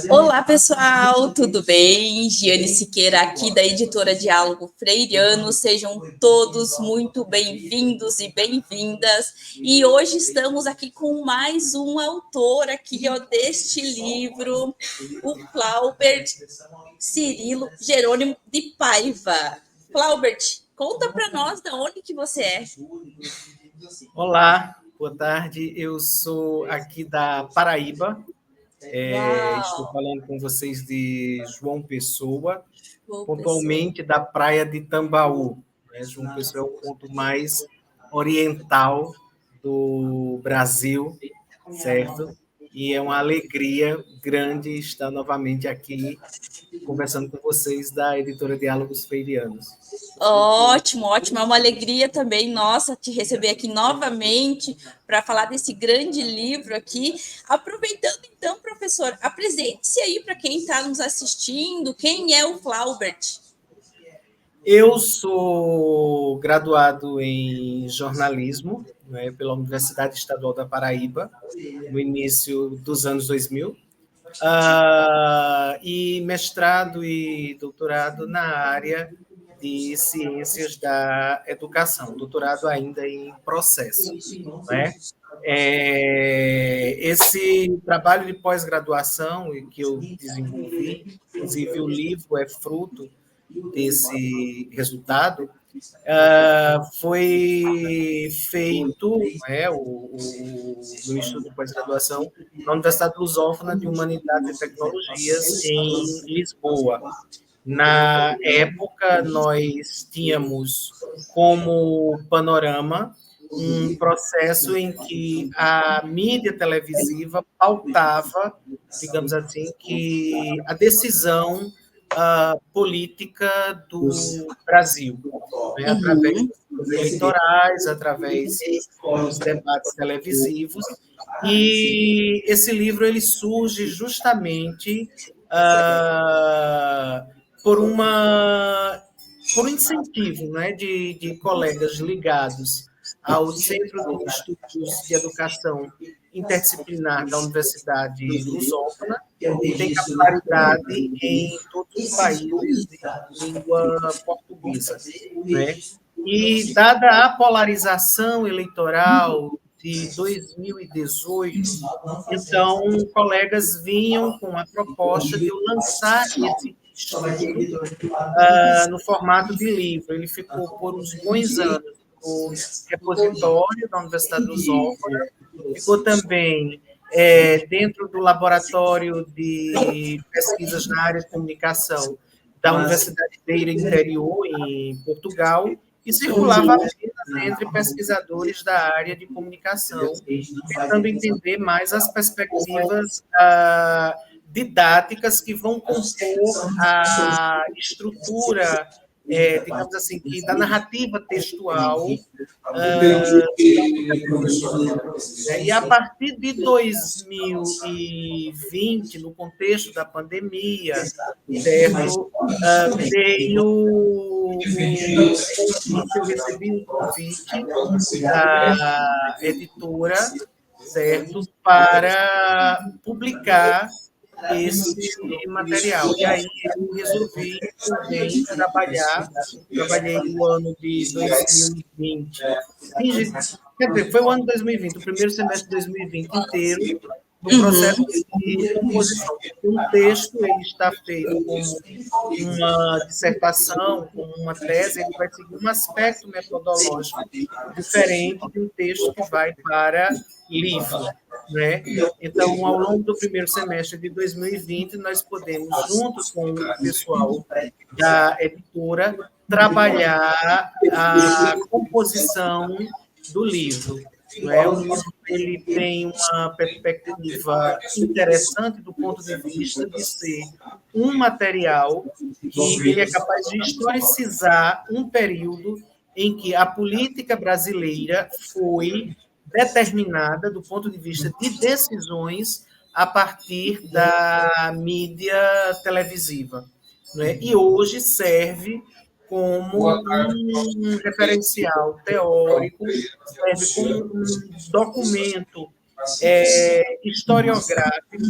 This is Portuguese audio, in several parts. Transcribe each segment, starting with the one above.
Olá, pessoal, tudo bem? Giane Siqueira aqui da editora Diálogo Freiriano. Sejam todos muito bem-vindos e bem-vindas. E hoje estamos aqui com mais um autor aqui, ó, deste livro, o Flaubert Cirilo Jerônimo de Paiva. Flaubert, conta para nós de onde que você é. Olá, boa tarde. Eu sou aqui da Paraíba. Estou falando com vocês de João Pessoa, pontualmente da praia de Tambaú. João Pessoa é o ponto mais oriental do Brasil, certo? E é uma alegria grande estar novamente aqui conversando com vocês da editora Diálogos Freirianos. Ótimo, ótimo. É uma alegria também, nossa, te receber aqui novamente para falar desse grande livro aqui. Aproveitando então, professor, apresente-se aí para quem está nos assistindo. Quem é o Flaubert? Eu sou graduado em jornalismo, pela Universidade Estadual da Paraíba, no início dos anos 2000, e mestrado e doutorado na área de ciências da educação, doutorado ainda em processo. Esse trabalho de pós-graduação que eu desenvolvi, inclusive o livro é fruto desse resultado, foi feito no estudo de pós-graduação na Universidade Lusófona de Humanidades e Tecnologias em Lisboa. Na época, nós tínhamos como panorama um processo em que a mídia televisiva pautava, digamos assim, que a decisão política do Brasil, através dos eleitorais, através dos debates televisivos. E esse livro ele surge justamente por um incentivo, de colegas ligados ao Centro de Estudos de Educação Interdisciplinar da Universidade Lusófona, que tem capilaridade em todos os países de língua portuguesa. E, dada a polarização eleitoral de 2018, então, colegas vinham com a proposta de eu lançar esse estudo no formato de livro. Ele ficou por uns bons anos no repositório da Universidade Lusófona, ficou também dentro do laboratório de pesquisas na área de comunicação da Universidade Beira Interior, em Portugal, e circulava apenas entre pesquisadores da área de comunicação, tentando entender mais as perspectivas didáticas que vão compor a estrutura, digamos assim, da narrativa textual. E a partir de 2020, no contexto da pandemia, certo, eu recebi um convite da editora, certo, para publicar esse material. E aí eu resolvi também trabalhei no ano de 2020. Quer dizer, foi o ano de 2020, o primeiro semestre de 2020 inteiro, no processo de composição. Um texto ele está feito como uma dissertação, como uma tese, ele vai seguir um aspecto metodológico diferente de um texto que vai para livro. Então, ao longo do primeiro semestre de 2020, nós podemos, juntos com o pessoal da editora, trabalhar a composição do livro. O livro ele tem uma perspectiva interessante do ponto de vista de ser um material que ele é capaz de historicizar um período em que a política brasileira foi determinada do ponto de vista de decisões a partir da mídia televisiva. E hoje serve como um referencial teórico, serve como um documento historiográfico,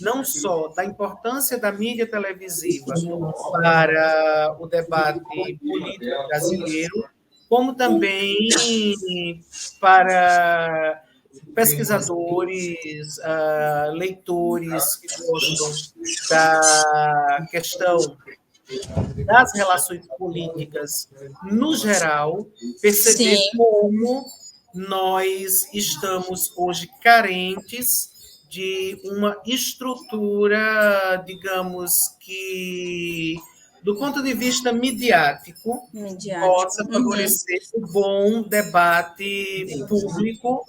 não só da importância da mídia televisiva para o debate político brasileiro, como também para pesquisadores, leitores que gostam da questão das relações políticas no geral, perceber Sim. como nós estamos hoje carentes de uma estrutura, digamos que, do ponto de vista midiático, possa favorecer o bom debate público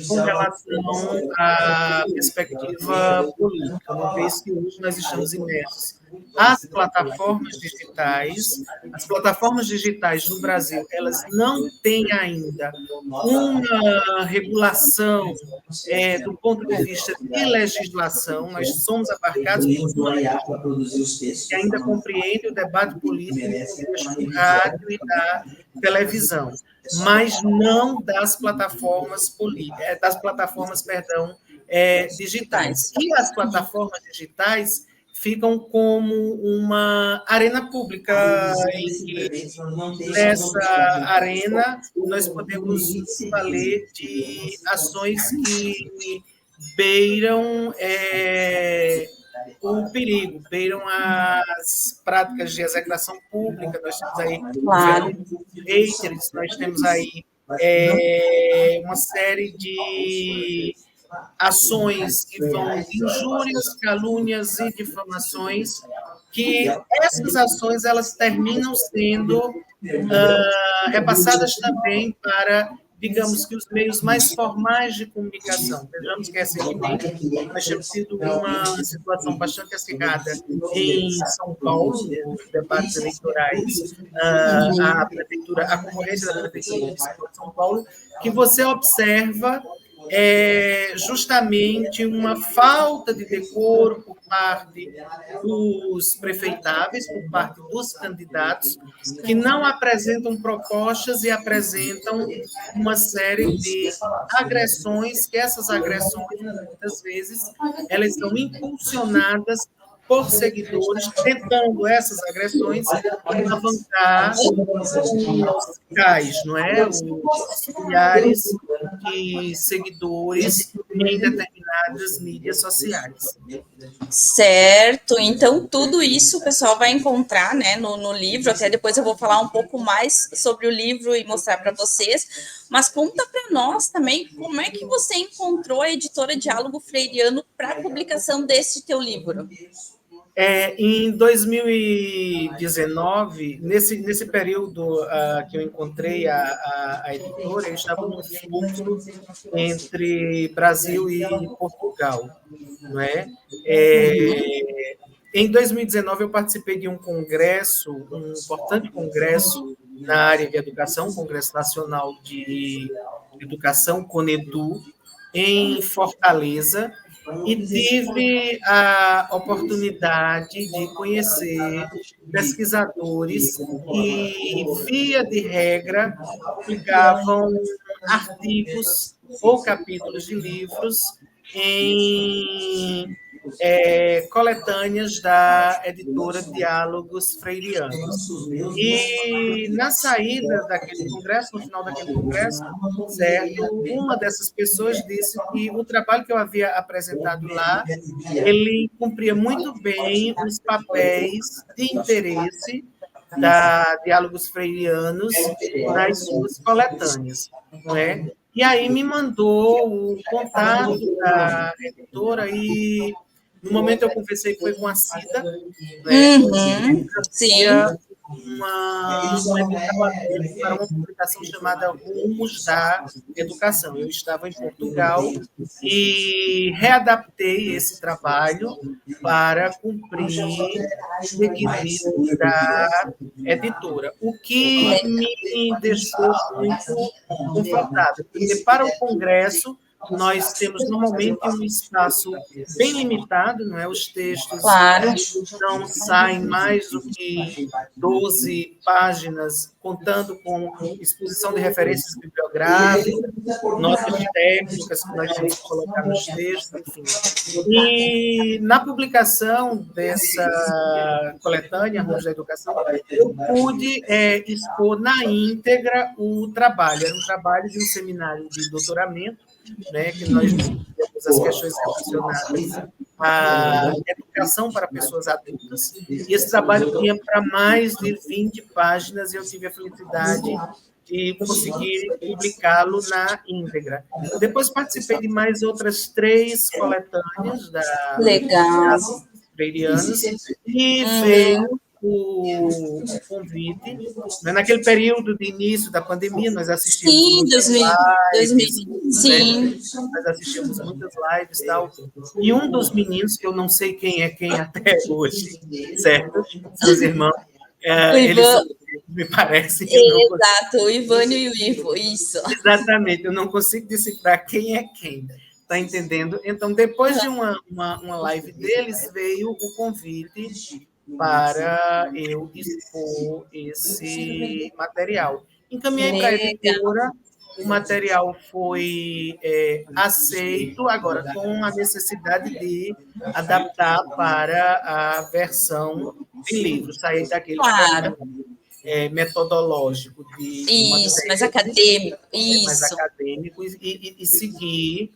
com relação à perspectiva política, uma vez que hoje nós estamos imersos as plataformas digitais no Brasil, elas não têm ainda uma regulação do ponto de vista de legislação, nós somos abarcados por uma legislação que ainda compreende o debate político no contexto do rádio e da televisão, mas não das plataformas digitais. E as plataformas digitais ficam como uma arena pública em que, nessa arena, nós podemos valer de ações que beiram o perigo, beiram as práticas de execração pública, nós temos aí haters, nós temos aí uma série de ações que vão de injúrias, calúnias e difamações, que essas ações elas terminam sendo repassadas também para, digamos que, os meios mais formais de comunicação. Vejamos que, recentemente, nós temos tido uma situação bastante acirrada em São Paulo, nos debates eleitorais, a concorrência da Prefeitura de São Paulo, que você observa justamente uma falta de decoro por parte dos prefeitáveis, por parte dos candidatos, que não apresentam propostas e apresentam uma série de agressões, que essas agressões, muitas vezes, elas são impulsionadas por seguidores, tentando essas agressões alavancar os cais, não é? Os milhares de seguidores em determinadas mídias sociais. Certo, então tudo isso o pessoal vai encontrar, né, no livro, até depois eu vou falar um pouco mais sobre o livro e mostrar para vocês, mas conta para nós também como é que você encontrou a editora Diálogo Freiriano para a publicação desse teu livro. Em 2019, nesse período que eu encontrei a editora, eu estava num fluxo entre Brasil e Portugal, não é? Em 2019, eu participei de um congresso, um importante congresso na área de educação, o Congresso Nacional de Educação, CONEDU, em Fortaleza, e tive a oportunidade de conhecer pesquisadores que, via de regra, publicavam artigos ou capítulos de livros em coletâneas da editora Diálogos Freirianos. E na saída daquele congresso, no final daquele congresso, certo, uma dessas pessoas disse que o trabalho que eu havia apresentado lá, ele cumpria muito bem os papéis de interesse da Diálogos Freirianos nas suas coletâneas, não é? E aí me mandou o contato da editora e, no momento, eu conversei que foi com a Cida, né? Sim. Uma edital aberta para uma publicação chamada Rumos da Educação. Eu estava em Portugal e readaptei esse trabalho para cumprir os requisitos da editora, o que me deixou muito confortável, porque para o Congresso nós temos normalmente um espaço bem limitado, não é? Os textos Claro. não saem mais do que 12 páginas, contando com exposição de referências bibliográficas, notas técnicas que nós temos que colocar nos textos, enfim. E na publicação dessa coletânea, Rumos da Educação, eu pude expor na íntegra o trabalho. Era um trabalho de um seminário de doutoramento, né, que nós discutimos as questões relacionadas à educação para pessoas adultas, e esse trabalho tinha para mais de 20 páginas, e eu tive a felicidade de conseguir publicá-lo na íntegra. Depois participei de mais outras 3 coletâneas da Legal. Freirianos, e veio o convite. Naquele período de início da pandemia, nós assistimos muitas lives, sim. né? Nós assistimos muitas lives e tal. E um dos meninos, que eu não sei quem é quem até hoje, certo? Seus irmãos, eles me parece que exato, o Ivânio e o Ivo, isso. Exatamente, eu não consigo decifrar quem é quem. Está entendendo? Então, depois de uma live deles, veio o convite para eu expor esse material. Encaminhei para a editora, o material foi aceito, agora com a necessidade de adaptar para a versão de livro, sair daquele metodológico de isso, mais acadêmico, mais acadêmico e seguir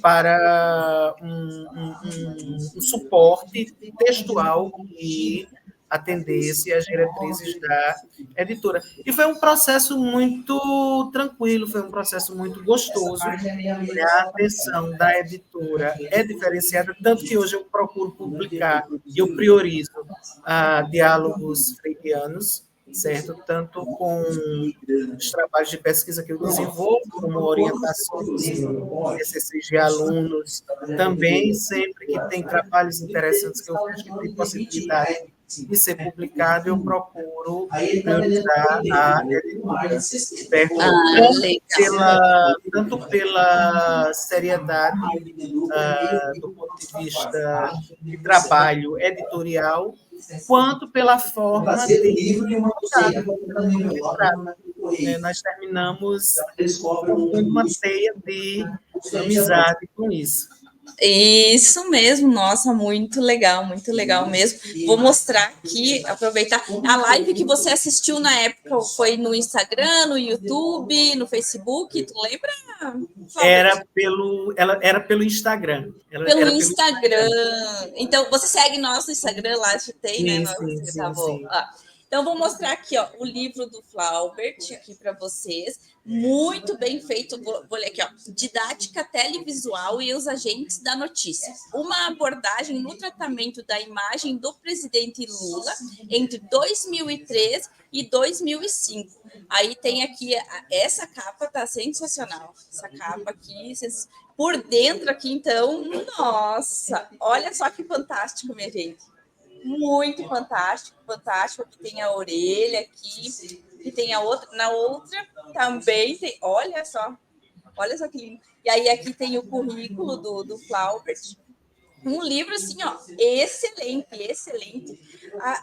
para um suporte textual que atendesse às diretrizes da editora. E foi um processo muito tranquilo, foi um processo muito gostoso. A atenção da editora é diferenciada, tanto que hoje eu procuro publicar e eu priorizo diálogos freirianos, certo? Tanto com os trabalhos de pesquisa que eu desenvolvo, como orientações TCCs de alunos, também sempre que tem trabalhos interessantes que eu vejo que tem possibilidade de ser publicado, eu procuro priorizar a editora, certo? Tanto pela seriedade do ponto de vista de trabalho editorial, quanto pela forma de nós terminamos uma teia de amizade com isso. Isso mesmo, nossa, muito legal mesmo. Vou mostrar aqui, aproveitar. A live que você assistiu na época foi no Instagram, no YouTube, no Facebook, tu lembra? Era pelo Instagram. Pelo Instagram. Então, você segue nosso Instagram lá, tem, né? Sim. Então, vou mostrar aqui, ó, o livro do Flaubert aqui para vocês. Muito bem feito. Vou ler aqui, ó. Didática televisual e os agentes da notícia. Uma abordagem no tratamento da imagem do presidente Lula entre 2003 e 2005. Aí tem aqui, essa capa tá sensacional. Essa capa aqui, por dentro aqui, então, nossa, olha só que fantástico, minha gente. Muito fantástico. Aqui tem a orelha aqui, e tem a outra, na outra também tem, olha só que lindo. E aí aqui tem o currículo do Flaubert. Um livro assim, ó, excelente.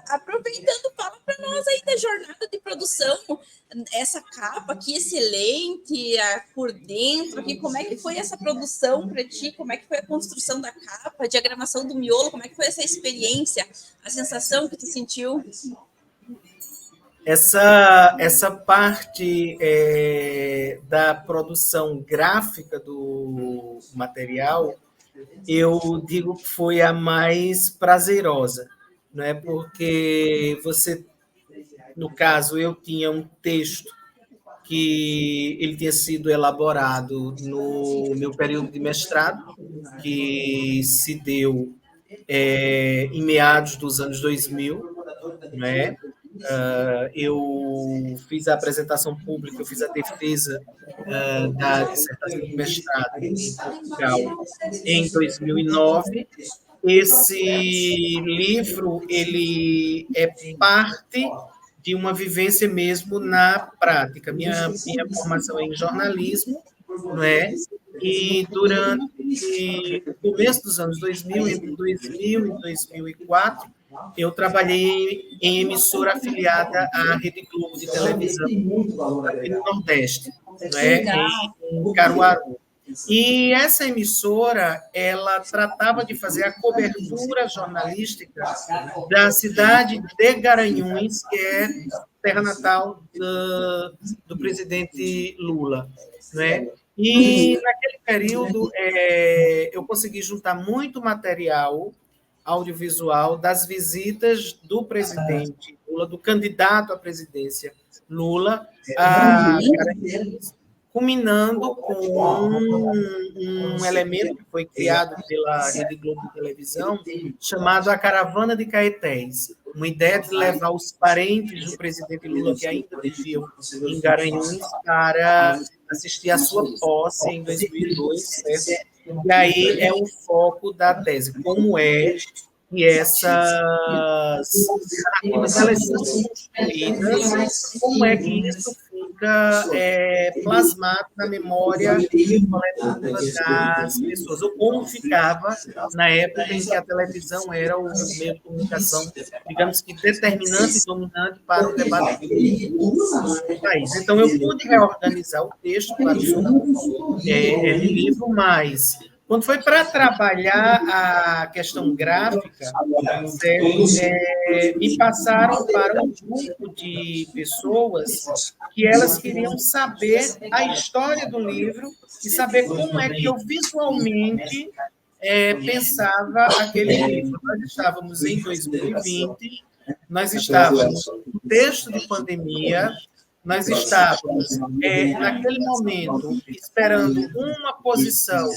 Aproveitando, fala para nós aí da jornada de produção, essa capa aqui excelente, por dentro aqui, como é que foi essa produção para ti? Como é que foi a construção da capa, a diagramação do miolo? Como é que foi essa experiência, a sensação que tu sentiu? Essa parte da produção gráfica do material, eu digo que foi a mais prazerosa, né? Porque no caso, eu tinha um texto que ele tinha sido elaborado no meu período de mestrado, que se deu em meados dos anos 2000, né? Eu fiz a apresentação pública, eu fiz a defesa da dissertação de mestrado em Portugal em 2009. Esse livro ele é parte de uma vivência mesmo na prática. Minha formação é em jornalismo, não é? e durante o começo dos anos 2000, entre 2000 e 2004, eu trabalhei em emissora afiliada à Rede Globo de televisão aqui no Nordeste, né, em Caruaru. E essa emissora, ela tratava de fazer a cobertura jornalística da cidade de Garanhuns, que é terra natal do presidente Lula, né? E naquele período eu consegui juntar muito material audiovisual das visitas do presidente Lula, do candidato à presidência Lula, a Garanhuns, culminando com um elemento que foi criado pela Rede Globo de televisão, chamado a Caravana de Caetés, uma ideia de levar os parentes do presidente Lula, que ainda viviam em Garanhuns, para assistir à sua posse em 2002, certo? E aí é o foco da tese, como é que essas narrativas elas são construídas, como é que isso fica plasmado na memória coletiva das pessoas, ou como ficava na época em que a televisão era o meio de comunicação, digamos que determinante e dominante para o debate do país. Então, eu pude reorganizar o texto para o livro, mas quando foi para trabalhar a questão gráfica, me passaram para um grupo de pessoas que elas queriam saber a história do livro e saber como é que eu visualmente pensava aquele livro. Nós estávamos em 2020, nós estávamos no contexto de pandemia, nós estávamos, naquele momento, esperando uma posição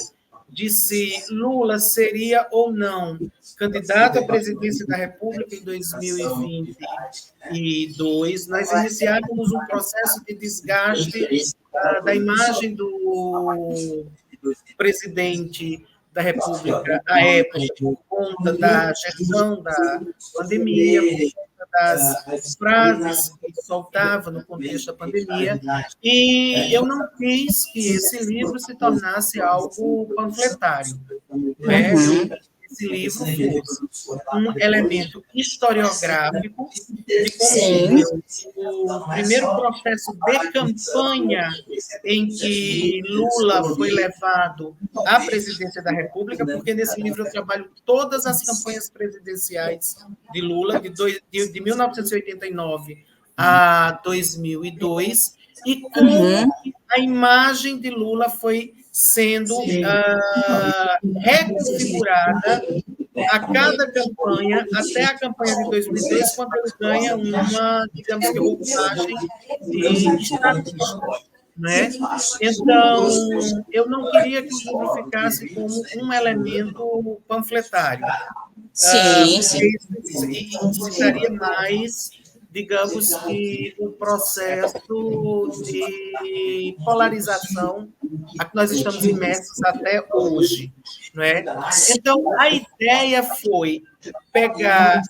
de se Lula seria ou não candidato à presidência da República em 2022. Nós iniciávamos um processo de desgaste da imagem do presidente da República à época, por conta da gestão da pandemia, por conta das frases que soltava no contexto da pandemia, e eu não quis que esse livro se tornasse algo panfletário, né? Esse livro fosse um elemento historiográfico de como o primeiro processo de campanha em que Lula foi levado à presidência da República, porque nesse livro eu trabalho todas as campanhas presidenciais de Lula, de 1989 a 2002, e como a imagem de Lula foi sendo reconfigurada a cada campanha, até a campanha de 2010, quando ele ganha uma, digamos que, roupagem de estadista. Né? Então, eu não queria que o livro ficasse como um elemento panfletário. Sim. Incitaria mais, digamos que, um processo de polarização a que nós estamos imersos até hoje. Não é? Então, a ideia foi pegar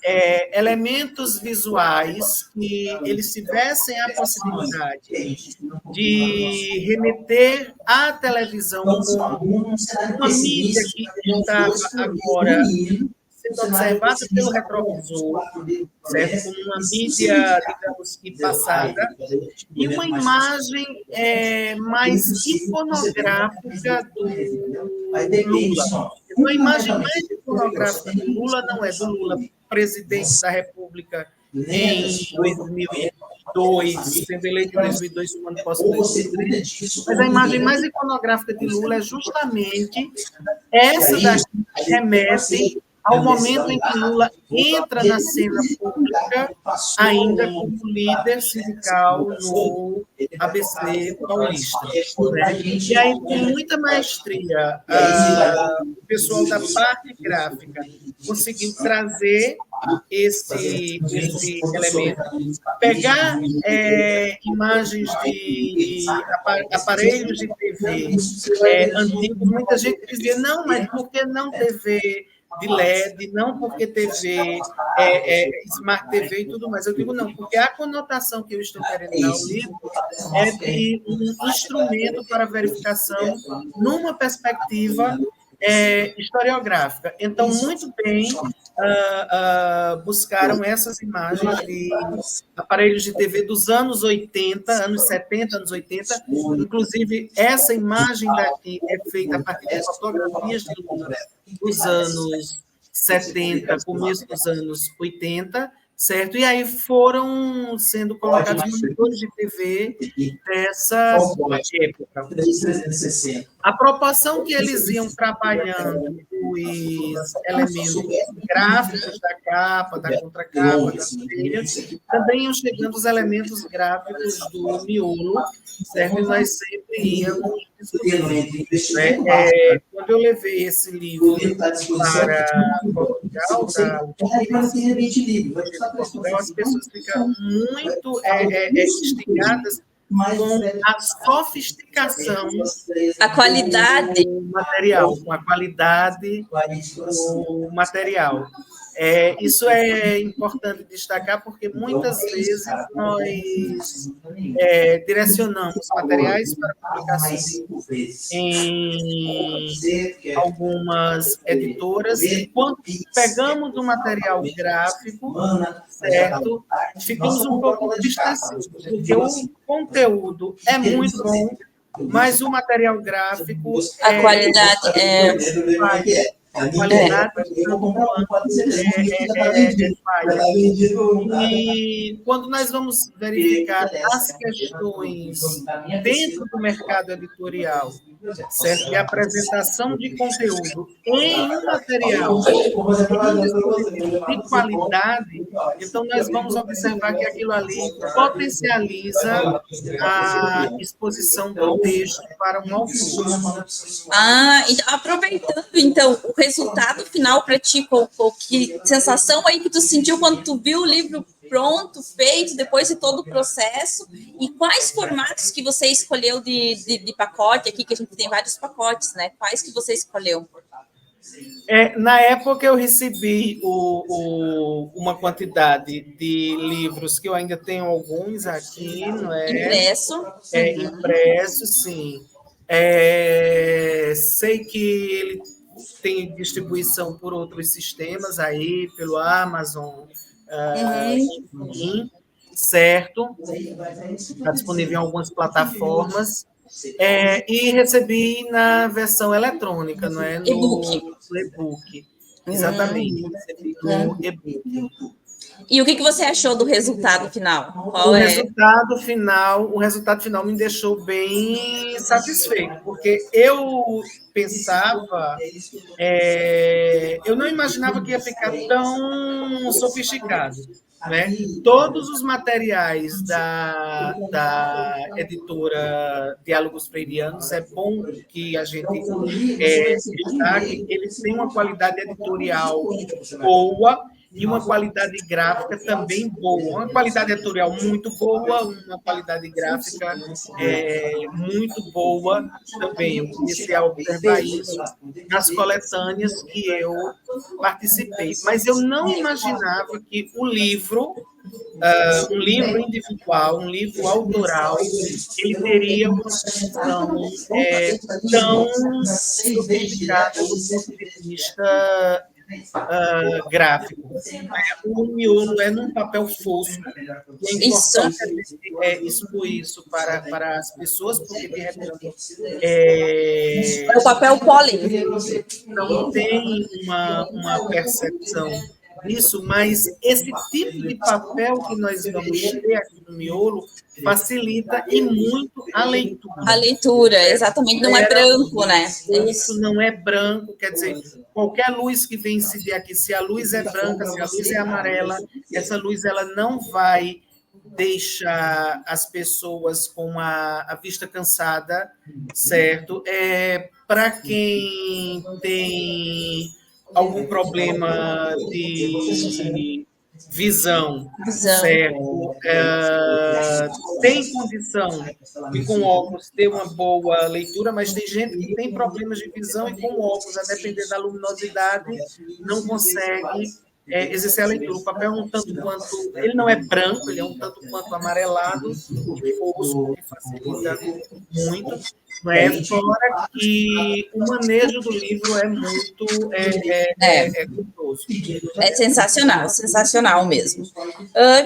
elementos visuais que eles tivessem a possibilidade de remeter à televisão como uma mídia que estava agora sendo observada pelo retrovisor, certo? Como uma mídia, digamos que passada, e uma imagem mais iconográfica do Lula. Uma imagem mais iconográfica do Lula não é do Lula presidente da República em 2002, sendo eleito em 2002, quando posso 2003, mas a imagem mais iconográfica de Lula é justamente essa daqui que remete ao momento em que Lula entra na cena pública, ainda como líder sindical no ABC paulista. Né? E aí, com muita maestria, pessoal da parte gráfica conseguiu trazer esse elemento, pegar imagens de aparelhos de TV antigos. Muita gente dizia, não, mas por que não TV de LED, não porque TV, Smart TV e tudo mais. Eu digo não, porque a conotação que eu estou querendo dar ao livro é de um instrumento para verificação numa perspectiva historiográfica. Então, muito bem, buscaram essas imagens de aparelhos de TV dos anos 80, anos 70, anos 80. Inclusive, essa imagem daqui é feita a partir de fotografias de luz dos anos 70, começo dos anos 80, certo? E aí foram sendo colocados monitores de TV dessa época. A proporção que eles iam trabalhando os elementos gráficos da capa, da contracapa, das telhas, também iam chegando os elementos gráficos do miolo, certo? E nós sempre íamos discutir. Quando eu levei esse livro para Portugal, as pessoas ficam muito instigadas com a sofisticação, a qualidade do material, com a qualidade do material. Isso é importante destacar, porque muitas vezes nós direcionamos materiais para publicações em algumas editoras, e quando pegamos um material gráfico, certo, ficamos um pouco distanciados, porque o conteúdo é muito bom, mas o material gráfico... A qualidade A qualidade é falha. E quando nós vamos verificar as questões dentro do mercado editorial, certo? E a apresentação de conteúdo em um material de qualidade, então nós vamos observar que aquilo ali potencializa a exposição do texto para um autor. Então, aproveitando, então, o resultado final para ti, que sensação aí que tu sentiu quando tu viu o livro pronto, feito, depois de todo o processo, e quais formatos que você escolheu de pacote aqui, que a gente tem vários pacotes, né? Quais que você escolheu? Na época eu recebi uma quantidade de livros, que eu ainda tenho alguns aqui, não é? Impresso. Impresso, sim. Sei que ele tem distribuição por outros sistemas aí, pelo Amazon, enfim, certo? Está disponível em algumas plataformas. E recebi na versão eletrônica, não é? No e-book. Exatamente, recebi no e-book. E o que você achou do resultado final? O resultado final me deixou bem satisfeito, porque eu pensava, eu não imaginava que ia ficar tão sofisticado, né? Todos os materiais da editora Diálogos Freirianos, é bom que a gente destaque, eles têm uma qualidade editorial boa e uma qualidade gráfica também boa. Uma qualidade editorial muito boa, uma qualidade gráfica muito boa também. Eu comecei a observar isso nas coletâneas que eu participei. Mas eu não imaginava que o livro, um livro individual, um livro autoral, ele teria uma função tão sofisticada do ponto de vista gráfico. O miolo é num papel fosco, e é importante expor isso para as pessoas, porque de repente o papel pólen não tem uma percepção disso, mas esse tipo de papel que nós vamos ter aqui no miolo facilita e muito a leitura. A leitura, exatamente, não é branco, né? Isso não é branco, quer dizer, qualquer luz que vem incidir aqui, se a luz é branca, se a luz é amarela, essa luz ela não vai deixa as pessoas com a vista cansada, certo? Para quem tem algum problema de visão, Visão. certo? Tem condição de, com óculos, ter uma boa leitura, mas tem gente que tem problemas de visão e com óculos, a depender da luminosidade, não consegue exercer a leitura. O papel é um tanto quanto... Ele não é branco, ele é um tanto quanto amarelado e fosco, que facilita muito. Não é? Fora que o manejo do livro é muito cuidadoso. É sensacional, sensacional mesmo.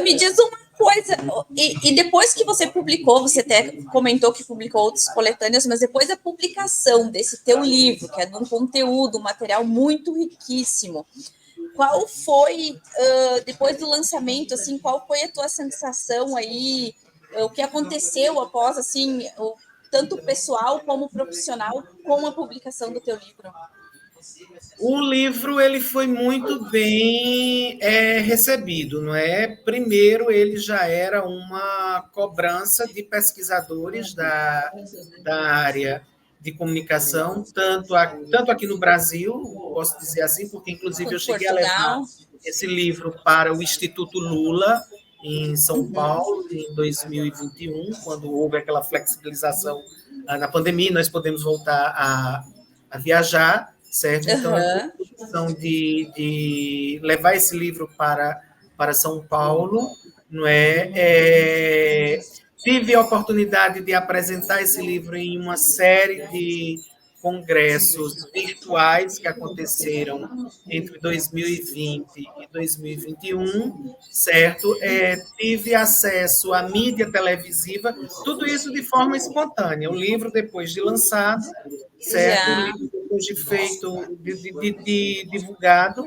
Me diz uma coisa, e depois que você publicou, você até comentou que publicou outros coletâneos, mas depois da publicação desse teu livro, que é de um conteúdo, um material muito riquíssimo, qual foi, depois do lançamento, assim, qual foi a tua sensação aí, o que aconteceu após, assim, tanto pessoal como profissional, com a publicação do teu livro? O livro ele foi muito bem recebido, não é? Primeiro, ele já era uma cobrança de pesquisadores da área de comunicação, tanto aqui no Brasil, posso dizer assim, porque inclusive eu cheguei a levar esse livro para o Instituto Lula, em São Paulo, em 2021, quando houve aquela flexibilização na pandemia, nós podemos voltar a viajar, certo? Então, a questão de levar esse livro para São Paulo, não é? Tive a oportunidade de apresentar esse livro em uma série de congressos virtuais que aconteceram entre 2020 e 2021, certo? Tive acesso à mídia televisiva, tudo isso de forma espontânea. O livro, depois de lançado, certo? O livro, depois de feito, de divulgado,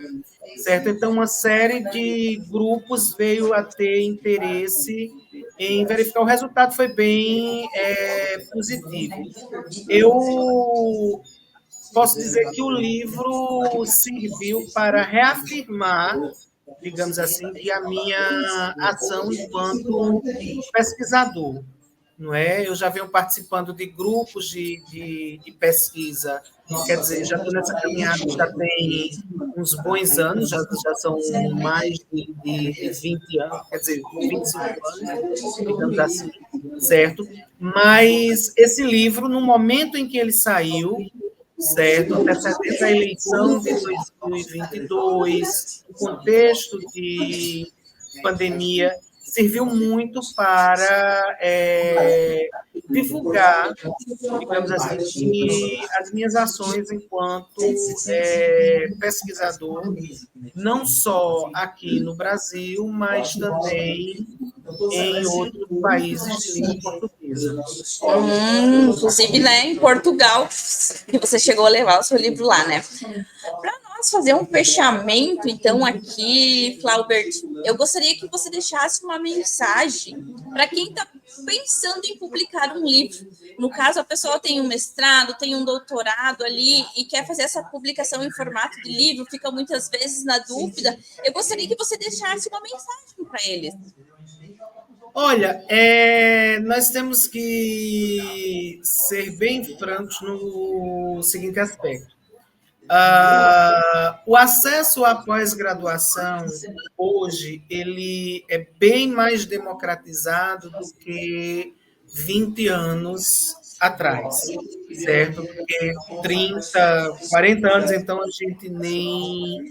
certo? Então, uma série de grupos veio a ter interesse em verificar. O resultado foi bem positivo. Eu posso dizer que o livro serviu para reafirmar, digamos assim, que a minha ação enquanto pesquisador, não é? Eu já venho participando de grupos de pesquisa, quer dizer, já estou nessa caminhada, já tem uns bons anos, já são mais de 20 anos, quer dizer, 25 anos, digamos assim, certo? Mas esse livro, no momento em que ele saiu, certo, antecedente à eleição de 2022, o contexto de pandemia, serviu muito para divulgar, digamos assim, as minhas ações enquanto pesquisador, não só aqui no Brasil, mas também em outros países de língua portuguesa. Inclusive, né, em Portugal, que você chegou a levar o seu livro lá, né? Para nós fazer um fechamento, então, aqui, Flaubert, eu gostaria que você deixasse uma mensagem para quem está pensando em publicar um livro. No caso, a pessoa tem um mestrado, tem um doutorado ali e quer fazer essa publicação em formato de livro, fica muitas vezes na dúvida. Eu gostaria que você deixasse uma mensagem para eles. Olha, nós temos que ser bem francos no seguinte aspecto. O acesso à pós-graduação, hoje, ele é bem mais democratizado do que 20 anos atrás, certo? Porque 30, 40 anos, então, a gente nem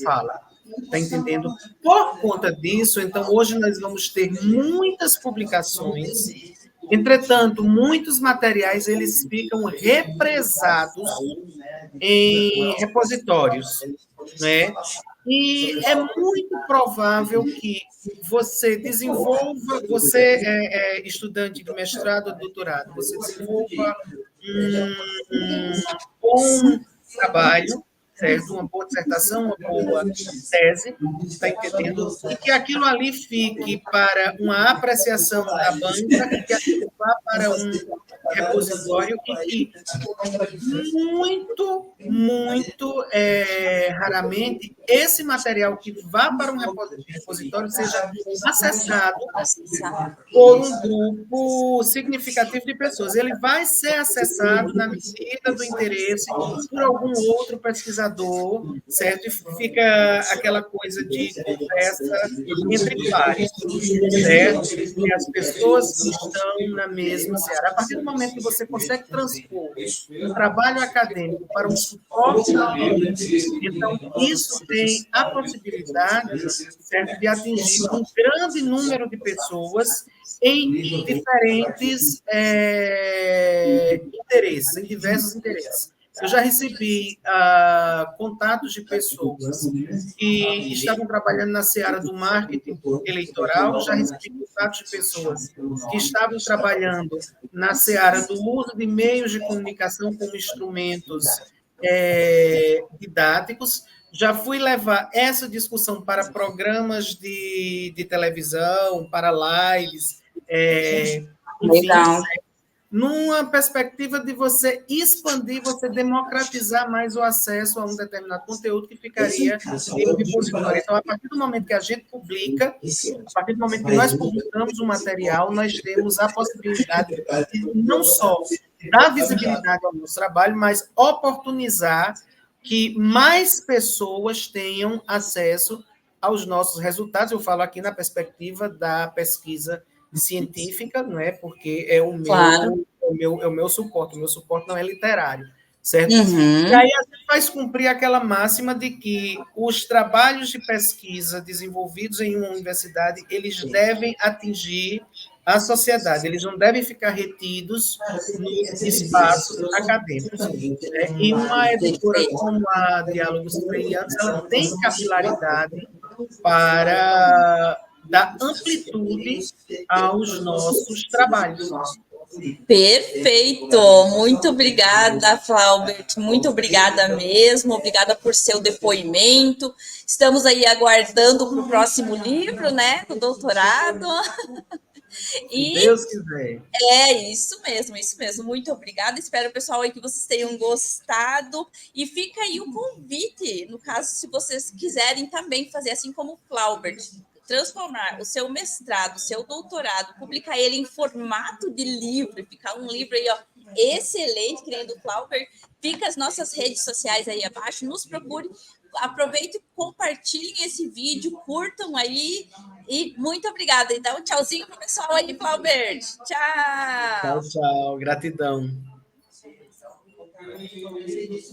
fala. Está entendendo? Por conta disso, então, hoje nós vamos ter muitas publicações, entretanto, muitos materiais eles ficam represados em repositórios, né? E é muito provável que você desenvolva, você é estudante de mestrado ou doutorado, você desenvolva um bom trabalho, certo? Uma boa dissertação, uma boa tese, está entendendo? E que aquilo ali fique para uma apreciação da banca e que aquilo vá para um repositório e que muito raramente esse material que vá para um repositório seja acessado por um grupo significativo de pessoas. Ele vai ser acessado na medida do interesse por algum outro pesquisador, certo? E fica aquela coisa de conversa entre pares, certo? E as pessoas que estão na mesma seara. A partir do momento que você consegue transpor o trabalho acadêmico para um suporte científico, então isso tem a possibilidade, certo, de atingir um grande número de pessoas em diferentes interesses, em diversos interesses. Eu já recebi contatos de pessoas que estavam trabalhando na seara do marketing eleitoral, já recebi contatos de pessoas que estavam trabalhando na seara do uso de meios de comunicação como instrumentos didáticos. Já fui levar essa discussão para programas de televisão, para lives, enfim, numa perspectiva de você expandir, você democratizar mais o acesso a um determinado conteúdo que ficaria em um repositório. Então, a partir do momento que a gente publica, a partir do momento que nós publicamos o material, nós temos a possibilidade de não só dar visibilidade ao nosso trabalho, mas oportunizar que mais pessoas tenham acesso aos nossos resultados. Eu falo aqui na perspectiva da pesquisa científica, não é? Porque é o meu suporte. O meu suporte não é literário, certo? Uhum. E aí a gente faz cumprir aquela máxima de que os trabalhos de pesquisa desenvolvidos em uma universidade, eles devem atingir a sociedade, eles não devem ficar retidos nos espaços acadêmicos. Né? E uma editora como a Diálogos Freirianos, ela tem capilaridade para dar amplitude aos nossos trabalhos. Perfeito, muito obrigada, Flaubert, muito obrigada mesmo, obrigada por seu depoimento. Estamos aí aguardando para o próximo livro, né, do doutorado. Se Deus quiser. Isso mesmo. Muito obrigada. Espero, pessoal, aí que vocês tenham gostado. E fica aí o convite, no caso, se vocês quiserem também fazer assim como o Flaubert, transformar o seu mestrado, o seu doutorado, publicar ele em formato de livro, ficar um livro aí, ó, excelente, que nem do Flaubert. Fica as nossas redes sociais aí abaixo, nos procure. Aproveitem, compartilhem esse vídeo, curtam aí e muito obrigada. Então, tchauzinho pro pessoal aí, Flaubert. Tchau. Tchau, gratidão.